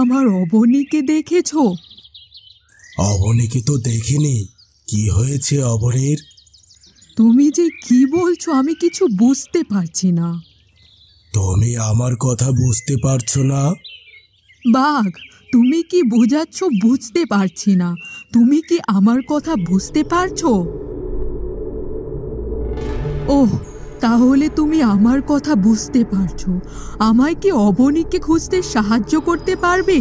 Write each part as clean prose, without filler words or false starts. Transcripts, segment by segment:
আমার অবনীকে দেখেছো? অবনীকে তো দেখিনি। কি হয়েছে অবনীর? তুমি যে কি বলছো আমি কিছু বুঝতে পারছি না। তুমি আমার কথা বুঝতে পারছো না? বাঘ, তুমি কি বোঝাচ্ছ বুঝতে পারছি না। তুমি কি আমার কথা বুঝতে পারছো? ওহ, তাহলে তুমি আমার কথা বুঝতে পারছো। আমায় কি অবনীকে খুঁজতে সাহায্য করতে পারবে?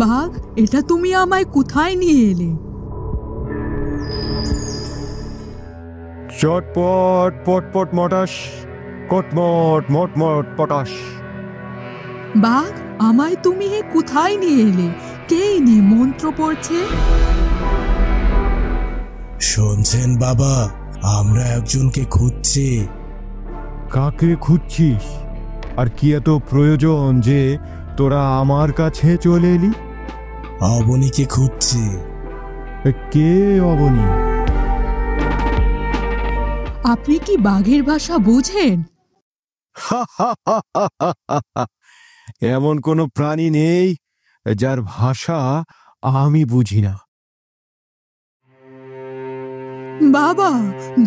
বাঘ, এটা তুমি আমায় কোথায় নিয়ে এলে? চটপট পটপট মটাস, কটমট মটমট পটাস। বাঘ, আমায় তুমি কোথায় নিয়ে এলে? কে ইনি মন্ত্র পড়ছে? শুনছেন বাবা, আমরা একজনকে খুঁজছি। কাকে খুঁজছিস? আর কি এত প্রয়োজন যে তোরা আমার কাছে চলে এলি? অবনীকে খুঁজছি। কে অবনী? আপনি কি বাঘের ভাষা বোঝেন? এমন কোনো প্রাণী নেই যার ভাষা আমি বুঝি না। বাবা,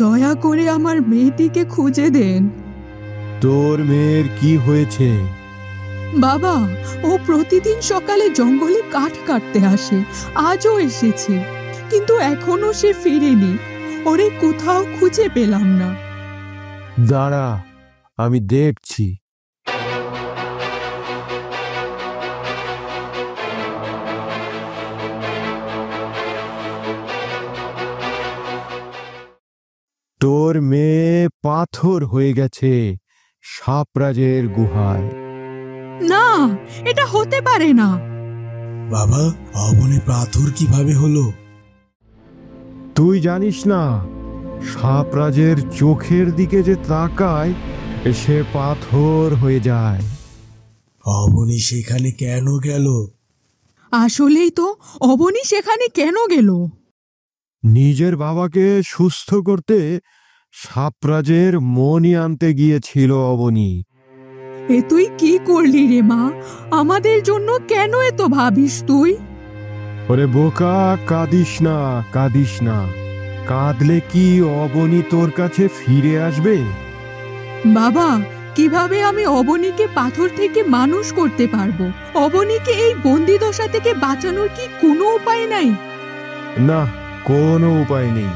দয়া করে আমার মেয়েটিকে খুঁজে দেন। তোর মেয়ের কি হয়েছে? বাবা, ও প্রতিদিন সকালে জঙ্গলে কাঠ কাটতে আসে। আজও এসেছে, কিন্তু এখনো সে ফিরেনি। ওরে কোথাও খুঁজে পেলাম না। দাঁড়া, আমি দেখছি। তোর মেয়ে পাথর হয়ে গেছে সাপরাজের গুহায়। না, এটা হতে পারে না। বাবা, অবনী পাথর কিভাবে হলো? তুই জানিস না, সাপরাজের চোখের দিকে যে তাকায় সে পাথর হয়ে যায়। অবনী সেখানে কেন গেল? আসলেই তো, অবনী সেখানে কেন গেল? নিজের বাবাকে সুস্থ করতে সাপরাজের মণি আনতে গিয়েছিল অবনী। এ তুই কি করলি রে মা? আমাদের জন্য কেন এত ভাবিস তুই? ওরে বোকা, কাঁদিস না, কাঁদিস না। কাঁদলে কি অবনী তোর কাছে ফিরে আসবে? বাবা, কিভাবে আমি অবনীকে পাথর থেকে মানুষ করতে পারবো? অবনীকে এই বন্দিদশা থেকে বাঁচানোর কি কোনো উপায় নাই? না, কোনো উপায় নেই।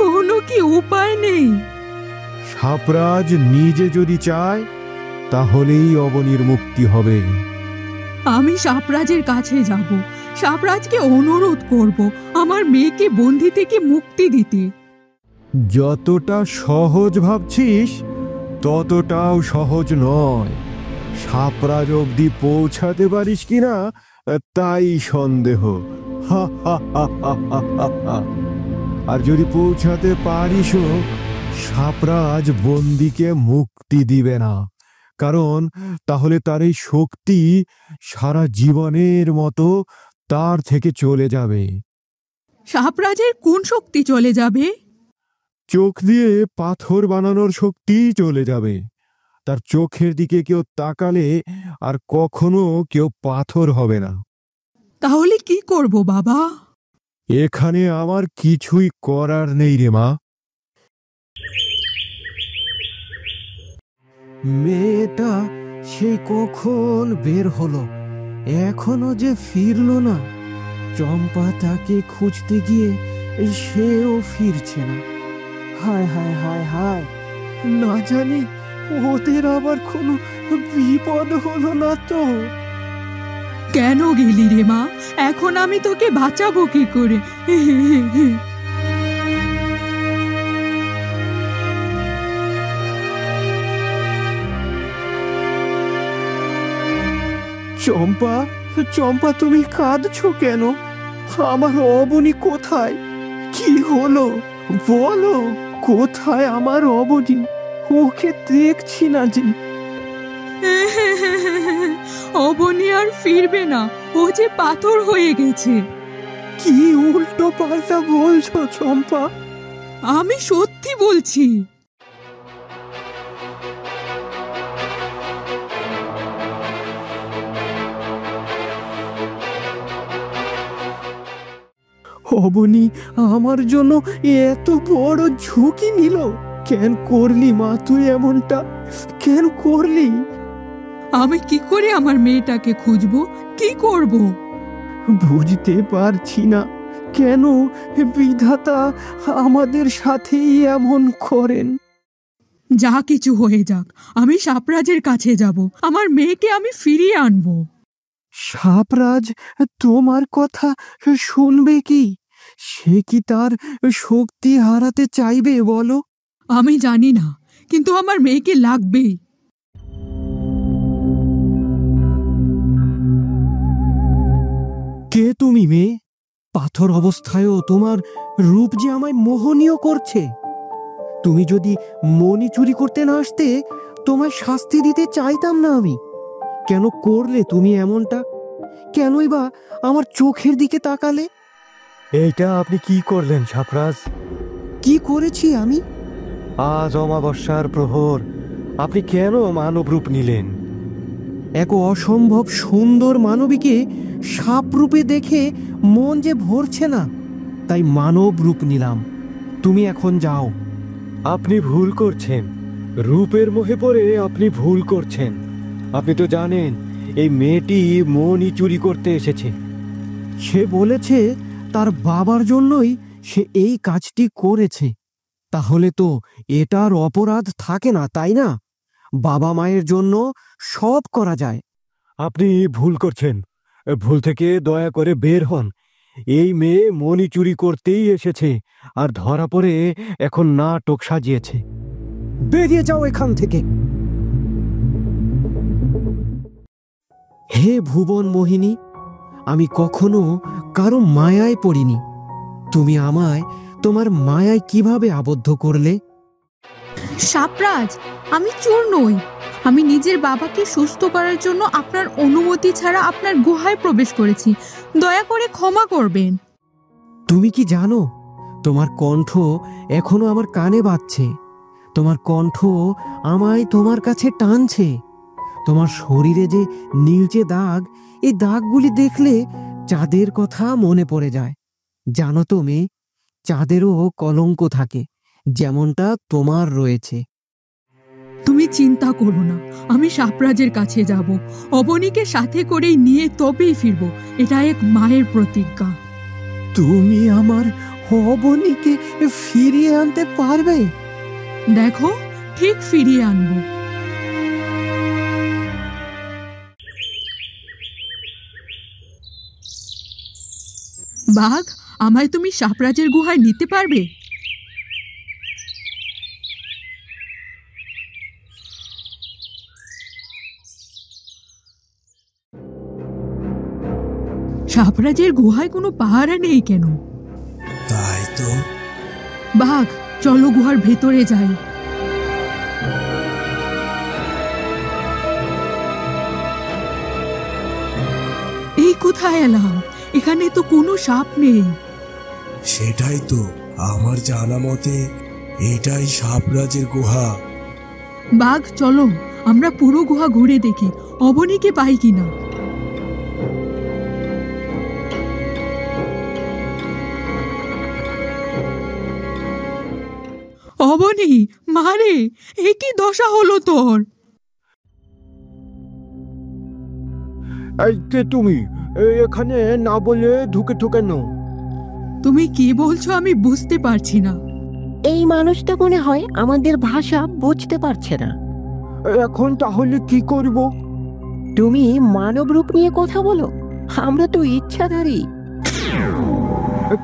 কোনো কি উপায় নেই? সাপরাজ নিজে যদি চায় তাহলেই অবনীর মুক্তি হবে। আমি সাপরাজের কাছে যাব, সাপরাজকে অনুরোধ করব আমার মেয়েকে বন্দি থেকে মুক্তি দিতে। যতটা সহজ ভাবছিস ততটাও সহজ নয়। সাপরাজ অবধি পৌঁছাতে পারিস কিনা তাই সন্দেহ। হা হা হা হা হা হা। আর যদি পৌঁছাতে পারিসও, সাপরাজ বন্দিকে মুক্তি দিবে না, কারণ তাহলে তার এই শক্তি সারা জীবনের মতো তার থেকে চলে যাবে। সাপরাজের কোন শক্তি চলে যাবে? চোখ দিয়ে পাথর বানানোর শক্তি চলে যাবে। তার চোখের দিকে কেউ তাকালে আর কখনো কেউ পাথর হবে না। তাহলে কি করব বাবা? এখানে আমার কিছুই করার নেই রে মা। মেয়েটা সেই কখন বের হলো, এখনো যে ফিরলো না। চম্পা তাকে খুঁজতে গিয়ে সেও ফিরছে না। হায় হায় হায় হায়, না জানি ওদের আবার কোনো বিপদ হলো না তো? কেন গেলি রে মা? এখন আমি তোকে বাঁচাবো কি করে? চম্পা, চম্পা, তুমি কাঁদছো কেন? আমার অবনী কোথায়? কি হলো বলো, কোথায় আমার অবনী? ওকে দেখছি না যে। অবনী আর ফিরবে না, ও যে পাথর হয়ে গেছে। কি উল্টো পাল্টা বলছো চম্পা? আমি সত্যি বলছি। অবনী আমার জন্য এত বড় ঝুঁকি নিল। কেন করলি মা তুই এমনটা? কেন করলি? আমি কি করে আমার মেয়েটাকে খুঁজবো, কি করব? বুঝতে পারছি না কেন বিধাতা আমাদের সাথেই এমন করেন। যা কিছু হয়ে যাক, আমি সাপরাজের কাছে যাব, আমার মেয়েকে আমি ফিরিয়ে আনবো। সাপরাজ তোমার কথা শুনবে কি? সে কি তার শক্তি হারাতে চাইবে বলো? আমি জানি না, কিন্তু আমার মেয়েকে লাগবেই। কে তুমি মেয়ে? পাথর অবস্থায়ও তোমার রূপ যে আমায় মোহনীয় করছে। তুমি যদি মণি চুরি করতে না আসতে, তোমায় শাস্তি দিতে চাইতাম না আমি। কেন করলে তুমি এমনটা? কেনই বা আমার চোখের দিকে তাকালে? এইটা আপনি কি করলেন সাপরাজ? কি করেছি আমি? আজ অমাবস্যার প্রহর আপনি কেন মানব রূপ নিলেন? এক অসম্ভব সুন্দর মানবীকে সাপ রূপে দেখে মন যে ভরছে না, তাই মানব রূপ নিলাম। তুমি এখন যাও। আপনি ভুল করছেন, রূপের মোহে পড়ে আপনি ভুল করছেন। আপনি তো জানেন এই মেয়েটি মনই চুরি করতে এসেছে। সে বলেছে তার বাবার জন্যই সে এই কাজটি করেছে। তাহলে তো এটার অপরাধ থাকে না, তাই না? বাবা মায়ের জন্য সব করা যায়। আপনি ভুল করছেন, ভুল থেকে দয়া করে বের হন। এই মেয়ে মনি চুরি করতেই এসেছে, আর ধরা পড়ে এখন নাটক সাজিয়েছে। বেরিয়ে যাও এখান থেকে। হে ভুবন মোহিনী, আমি কখনো কারো মায়ায় পড়িনি। তুমি আমায় তোমার মায়ায় কিভাবে আবদ্ধ করলে? সাপরাজ, আমি চোর নই। আমি নিজের বাবাকে সুস্থ করার জন্য আপনার অনুমতি ছাড়া আপনার গুহায় প্রবেশ করেছি। দয়া করে ক্ষমা করবেন। তুমি কি জানো, তোমার কণ্ঠ এখনো আমার কানে বাজছে। তোমার কণ্ঠ আমায় তোমার কাছে টানছে। তোমার শরীরে যে নীলচে দাগ, এই দাগগুলি দেখলে চাঁদের কথা মনে পড়ে যায়। জানো তো মেয়ে, চাঁদেরও কলঙ্ক থাকে, যেমনটা তোমার রয়েছে। তুমি চিন্তা করো না, আমি সাপরাজের কাছে যাব। অবনীকে সাথে করেই নিয়ে তবেই ফিরবো। এটা এক মায়ের প্রতিজ্ঞা। তুমি আমার অবনীকে ফিরিয়ে আনতে পারবে? দেখো, ঠিক ফিরিয়ে আনবো। বাঘ, আমায় তুমি সাপরাজের গুহায় নিতে পারবে? সাপরাজের গুহায় কোনো পাহারা নেই কেন? তাই তো। বাঘ, চলো গুহার ভেতরে যাই। এই কোথায় এলাম? এখানে তো কোনো সাপ নেই। সেটাই তো, আমার জানা মতে এটাই সাপরাজের গুহা। বাঘ, চলো আমরা পুরো গুহা ঘুরে দেখি, অবনীকে পাই কিনা। অবনী, মারে, এ কি দশা হলো তোর? এই কে তুমি? এখানে না বলে ঢুকে কেন? তুমি কি বলছো আমি বুঝতে পারছি না। এই মানুষটা মনে হয় আমাদের ভাষা বুঝতে পারছে না। এখন তাহলে কি করব? তুমি মানব রূপ নিয়ে কথা বলো, আমরা তো ইচ্ছাধারী।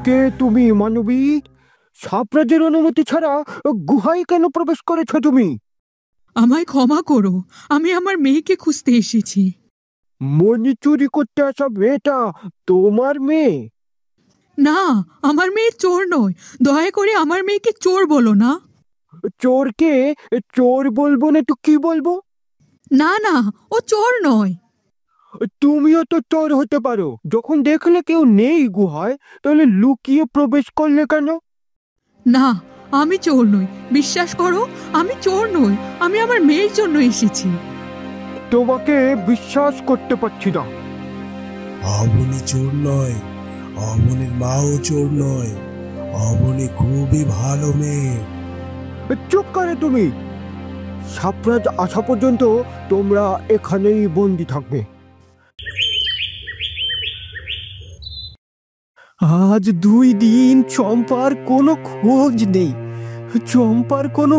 কে তুমি মানবী? সাপরাজের অনুমতি ছাড়া গুহায় কেন প্রবেশ করেছ তুমি? আমায় ক্ষমা করো, আমি আমার মেয়েকে খুঁজতে এসেছি। মনি চুরি করতে আসা মেয়েটা তোমার মেয়ে? না, আমার মেয়ে চোর নয়। দয়া করে আমার মেয়েকে চোর বলো না। চোরকে চোর বলবো না তো কি বলবো? না না, ও চোর নয়। তুমিও তো চোর হতে পারো। যখন দেখলে কেউ নেই গুহায়, তাহলে লুকিয়ে প্রবেশ করলে কেন? না, আমি চোর নই, বিশ্বাস করো, আমি চোর নই। আমি আমার মেয়ের জন্য এসেছি। তোমাকে বিশ্বাস করতে পারছি না। অবনী চোর নয়, অবনীর মাও চোর নয়। অবনী খুবই ভালো মেয়ে। চুপ করে তুমি। সাপ্রাজ আসা পর্যন্ত তোমরা এখানেই বন্দি থাকবে। আজ 2 দিন চম্পার কোনো খোঁজ নেই। চম্পার কোনো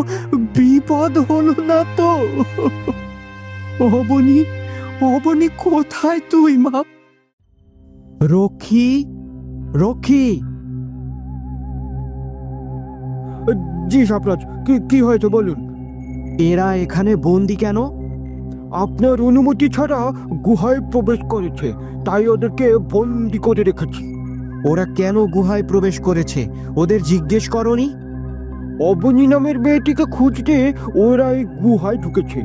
বিপদ হলো না তো? অবনী, অবনী কোথায় তুই মা? রক্ষী, রক্ষী। জি সাপ্রাজ, কি হয়েছে বলুন। এরা এখানে বন্দি কেন? আপনার অনুমতি ছাড়া গুহায় প্রবেশ করেছে, তাই ওদেরকে বন্দি করে রেখেছি। ওরা কেন গুহায় প্রবেশ করেছে ওদের জিজ্ঞেস করনি? অবনী নামের মেয়েটিকে খুঁজতে ওরা এই গুহায় ঢুকেছে।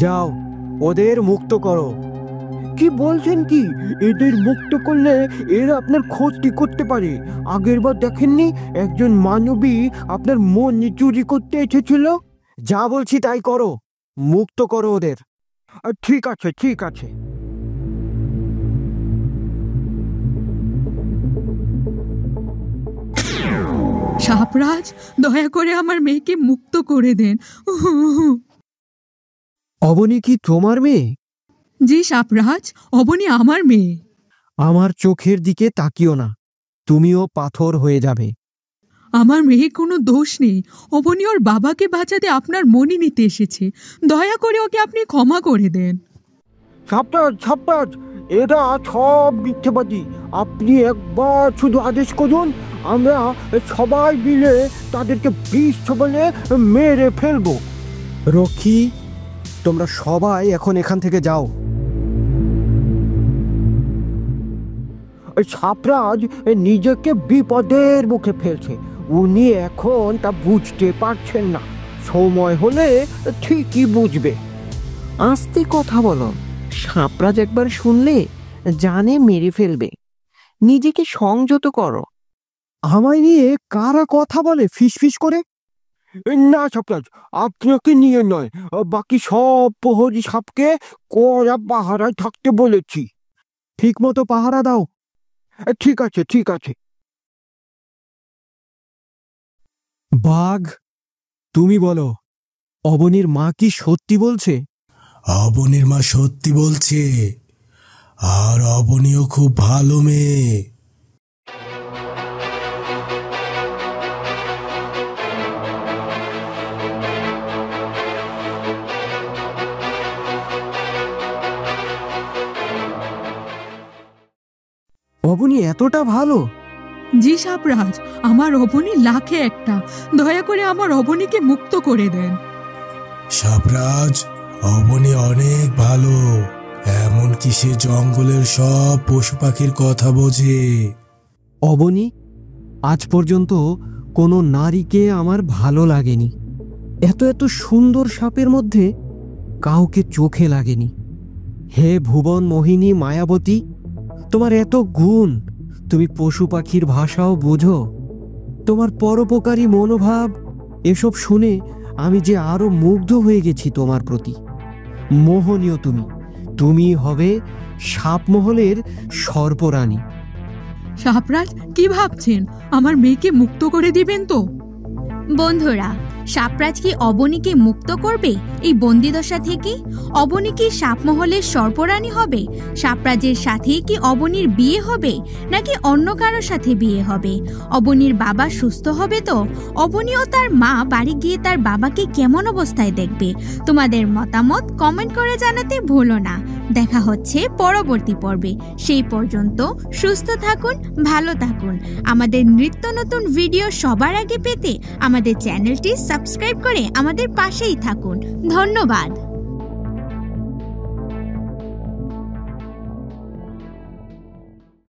যাও, ওদের মুক্ত করো। কি বলছেন কি? এদের মুক্ত করলে এরা আপনার ক্ষতি করতে পারে। আগেরবার দেখেননি একজন মানবী আপনার মন চুরি করতে এসেছিল? যা বলছি তাই করো, মুক্ত করো ওদের। ঠিক আছে, ঠিক আছে। সাপরাজ, দয়া করে আমার মেয়েকে মুক্ত করে দেন। অবনী কি তোমার মেয়ে? জি সাপরাজ, অবনী আমার মেয়ে। আমার চোখের দিকে তাকিও না, তুমিও পাথর হয়ে যাবে। আমার মেয়ে কোনো দোষ নেই। অবনী ওর বাবাকে বাঁচাতে আপনার মনি নিতে এসেছে। দয়া করে ওকে আপনি ক্ষমা করে দেন। সাপ্রাজ, সাপ্রাজ, এরা সব মিথ্যেবাদী। আপনি একবার শুধু আদেশ করুন, আমরা সবাই মিলে তাদেরকে বিষ বলে মেরে ফেলবো। রক্ষী, তোমরা সবাই এখন এখান থেকে যাও। সাপ্রাজ নিজেকে বিপদের মুখে ফেলছে। উনি এখন তা বুঝতে পারছেন না। সময় হলে ঠিকই বুঝবে। আস্তে কথা বলো। সাপরাজ একবার শুনলে জানে মেরে ফেলবে। নিজেকে সংযত করো। আমায় নিয়ে কারা কথা বলে ফিসফিস করে? না সাপ্রাজ, আপনাকে নিয়ে নয়, বাকি সব প্রহরী সাপকে কড়া পাহারায় থাকতে বলেছি। ঠিক মতো পাহারা দাও। ঠিক আছে, ঠিক আছে। বাঘ, তুমি বলো, অবনীর মা কি সত্যি বলছে? অবনীর মা সত্যি বলছে, আর অবনীও খুব ভালো মেয়ে। অবনী এতটা ভালো? জি সাপরাজ, আমার অবনী লাখে একটা। দয়া করে আমার অবনীকে মুক্ত করে দেন। সাপ্রাজ, অবনী অনেক ভালো। এমনকি সে জঙ্গলের সব পশু পাখির কথা বোঝে। অবনী, আজ পর্যন্ত কোনো নারীকে আমার ভালো লাগেনি। এত এত সুন্দর সাপের মধ্যে কাউকে চোখে লাগেনি। হে ভুবন মোহিনী মায়াবতী, তোমার এত গুণ, তুমি পশু পাখির ভাষাও বোঝো। তোমার পরোপকারী মনোভাব, এসব শুনে আমি যে আরো মুগ্ধ হয়ে গেছি তোমার প্রতি। মোহনীয় তুমি। তুমি হবে সাপমহলের সর্পরানী। সাপরাজ, কি ভাবছেন? আমার মেয়েকে মুক্ত করে দিবেন তো? বন্ধুরা, সাপরাজ কি অবনীকে মুক্ত করবে এই বন্দিদশা থেকে? অবনী কি সাপমহলের সর্পরানী হবে? সাপরাজের সাথেই কি অবনীর বিয়ে হবে, নাকি অন্য কারোর সাথে বিয়ে হবে? অবনীর বাবা সুস্থ হবে তো? অবনী ও তার মা বাড়ি গিয়ে তার বাবাকে কেমন অবস্থায় দেখবে? তোমাদের মতামত কমেন্ট করে জানাতে ভুলো না। দেখা হচ্ছে পরবর্তী পর্বে। সেই পর্যন্ত সুস্থ থাকুন, ভালো থাকুন। আমাদের নিত্য নতুন ভিডিও সবার আগে পেতে আমাদের চ্যানেলটি সাবস্ক্রাইব করে আমাদের পাশেই থাকুন। ধন্যবাদ।